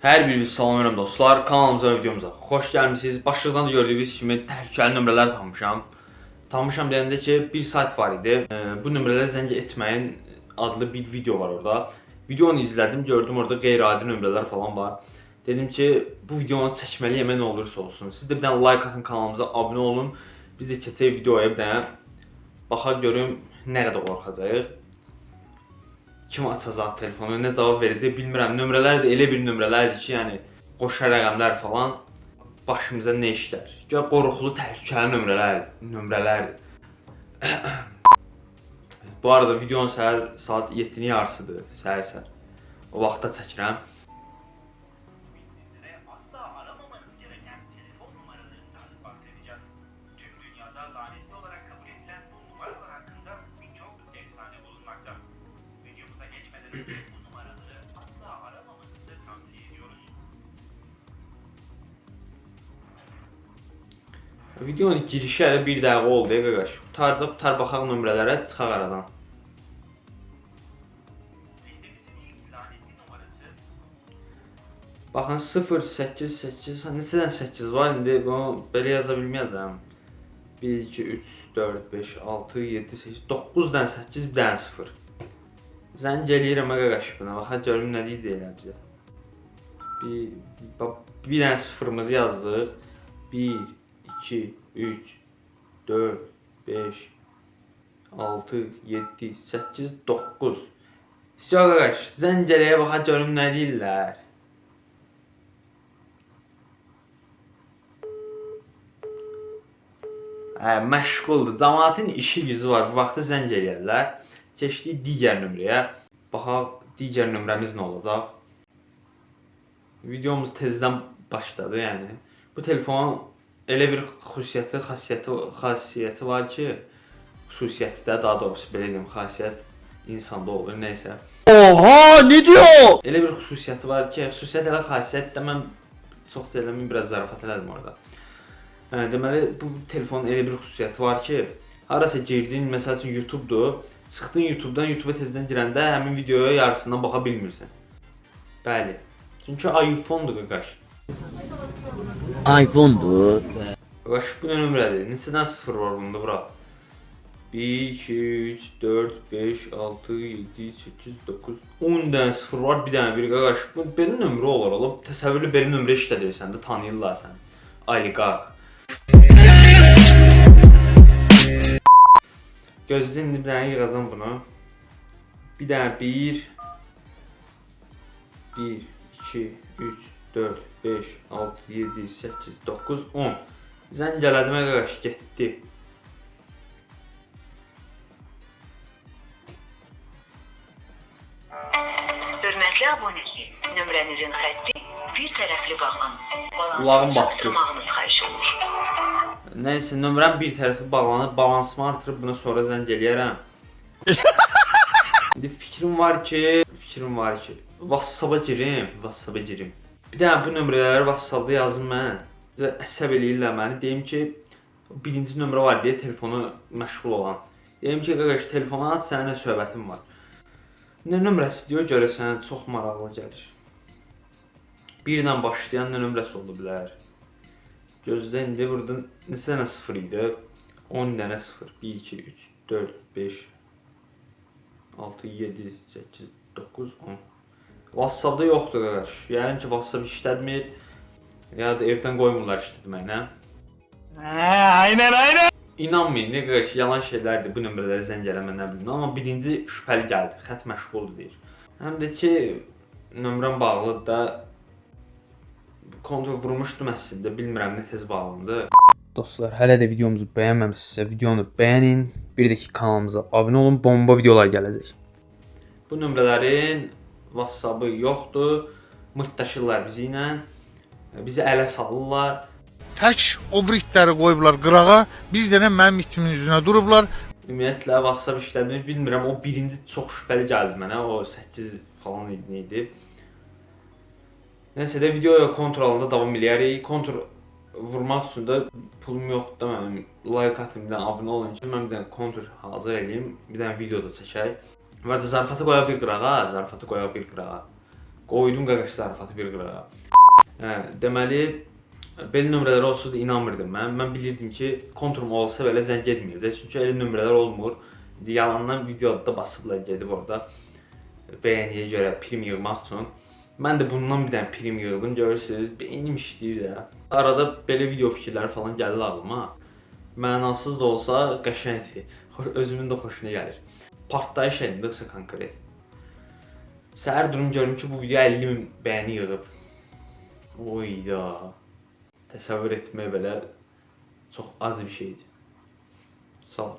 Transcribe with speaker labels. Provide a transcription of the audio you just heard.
Speaker 1: Hər biriniz salamlayıram dostlar, kanalımıza və videomuza xoş gəlmisiniz. Başlıqdan da gördüyünüz kimi təhlükəli nömrələr tanımışam. Tanımışam deyəndə ki, bir sayt var idi. Bu nömrələri zəng etməyin adlı bir video var orada. Videonu izlədim, gördüm orada qeyri-adi nömrələr falan var. Dedim ki, bu videonu çəkməliyəm, nə olursa olsun. Siz də bir dənə like atın, kanalımıza abunə olun. Biz də keçək videoya bir dənə baxaq görüm nə qədər qorxacağıq. Kim açacaq telefonu, nə cavab verəcək bilmirəm. Nömrələr də elə bir nömrələrdir ki, yəni qoşa rəqəmlər falan başımıza nə işlər. Gəl qorxulu, təhlükəli nömrələrdir. Bu arada videonun səhər saat 7-nin yarısıdır, səhər. O vaxtda çəkirəm.
Speaker 2: Bu numaraları asla aramamanızı tavsiye ediyoruz.
Speaker 1: Videonun girişi hələ 1 dəqiqə oldu qaqaş. Qutar baxaq nömrələrə, çıxaq aradan.
Speaker 2: Listemizin ilk lanetli numarası
Speaker 1: Baxın 088, neçədən 8 var indi, bunu belə yaza bilməyəcəm. 1, 2, 3, 4, 5, 6, 7, 8, 9-dan 8, bir dənə 0. Zəng eləyirəm qaqaş buna, baxaq görüm nə deyəcəklər bizə. Bir dənə 0-mızı yazdıq. 1, 2, 3, 4, 5, 6, 7, 8, 9. Всё qaqaş, zəng eləyə baxaq görüm nə deyirlər. Məşğuldur. Cəmaətin işi gücü var. Bu vaxtda zəng eləyirlər. Keçdik digər nömrəyə. Baxaq digər nömrəmiz nə olacaq. Videomuz tezdən başladı, yəni. Bu telefonun elə bir xasiyyəti var ki, xüsusiyyəti də daha doğrusu belə deyim, xasiyyət insanda olur, nəysə.
Speaker 3: Oha, ne diyor?
Speaker 1: Elə bir xüsusiyyəti var ki, xüsusiyyət elə xasiyyət də mən çox eləməyim, biraz zarafat elədim orada. Deməli, bu telefonun elə bir xüsusiyyəti var ki, harasa girdin, məsəl üçün YouTube'dur, çıxdın YouTube'dan, YouTube'a tezdən girəndə həmin videoya yarısından baxa bilmirsən. Bəli. Çünki iPhone-dur qaqaş.
Speaker 3: iPhone'dur.
Speaker 1: Qaqaş, bu nə nömrədir? Neçədən 0 var bunda, bura? 1, 2, 3, 4, 5, 6, 7, 8, 9, 10 dənə 0 var, bir dənə bir qaqaş. Bu belə nömrə olar, olub təsəvvürlü belə nömrə işlədirsən də, tanıyırlar səni. Oliqarx. Gözlə indi bir dənə yığacam bunu. Bir dənə 1, 2, 3, 4, 5, 6, 7, 8, 9, 10. Zəng gələdimə qaqaş, getdi.
Speaker 4: Hörmətli abunəçi, nömrənizin xətti bir tərəfli bağlanıb.
Speaker 1: Qulağım batdı.
Speaker 4: Artırmağınız xahiş olunur.
Speaker 1: Nəysə, nömrəm bir tərəfli bağlanıb, balansımı artırıb buna sonra zəng eləyərəm. İndi fikrim var ki, WhatsApp-a girim. Bir dənə bu nömrələri WhatsApp-da yazım mən. Əsəb eləyirlər məni, deyim ki, birinci nömrə var deyə telefonu məşğul olan. Deyim ki, qaqaş, telefonu aç, səninlə söhbətim var. Nə nömrəsi deyə görəsən, çox maraqlı gəlir. 1 ilə başlayan nə nömrəsi ola bilər? Gözlə, indi burada neçə dənə 0 idi? 10 dənə 0. 1, 2, 3, 4, 5, 6, 7, 8, 9, 10. WhatsApp-da yoxdur qaqaş. Yəni ki, WhatsApp işlətmir. Ya da evdən qoymurlar işlətməyinə.
Speaker 3: Aynen.
Speaker 1: İnanmayın, nə qaqaş, yalan şeylərdir bu nömrələrə zəng eləmə, nə bilim. Amma birinci şübhəli gəldi, xətt məşğuldur deyir. Həm də ki, nömrəm bağlıdır da. Kontrol vurmuşdum əslində, bilmirəm nə tez bağlandı. Dostlar, hələ də videomuzu bəyənməmisinizsə, videonu bəyənin. Bir də ki, kanalımıza abunə olun, bomba videolar gələcək. Bu nömrələrin WhatsApp-ı yoxdur. Mırtdaşırlar bizi ilə. Bizi ələ salırlar.
Speaker 5: Tək o britləri qoyublar qırağa, bir dənə mənim itimin üzünə durublar.
Speaker 1: Ümumiyyətlə WhatsApp işlədiyini bilmirəm. O birinci çox şübhəli gəldi mənə. O 8 falan idi. Nəysə də videoya kontrolunda davam eləyərik. Kontrol vurmaq üçün də pulum yoxdur da mənim. Like atın, bir dənə abunə olun ki, mən bir dənə kontrol hazır eləyim. Bir dənə video da çəkək. Və də zarafatı qoya bir qırağa, Qoydum qaqaş zarafatı bir qırağa. Deməli belə nömrələr olsa da inanmırdım mən. Mən bilirdim ki, kontrum olsa belə zəng etməyəcək. Çünki elə nömrələr olmur. Yalandan videoda da basıblar gedib orada bəyəniyə görə prim yığmaq üçün. Mən də bundan bir dənə prim yığdım. Görürsüz, beynim işləyir də. Arada belə video fikirləri falan gəlir ağlıma. Mənasız da olsa qəşəngdir. Özümün də xoşuna gəlir. Partlayış elində qısa konkret. Səhər durum görüm ki, bu video 50.000 bəyəni yığıb. Oyda. Təsəvvür etmək belə çox az bir şeydir. Sağ ol.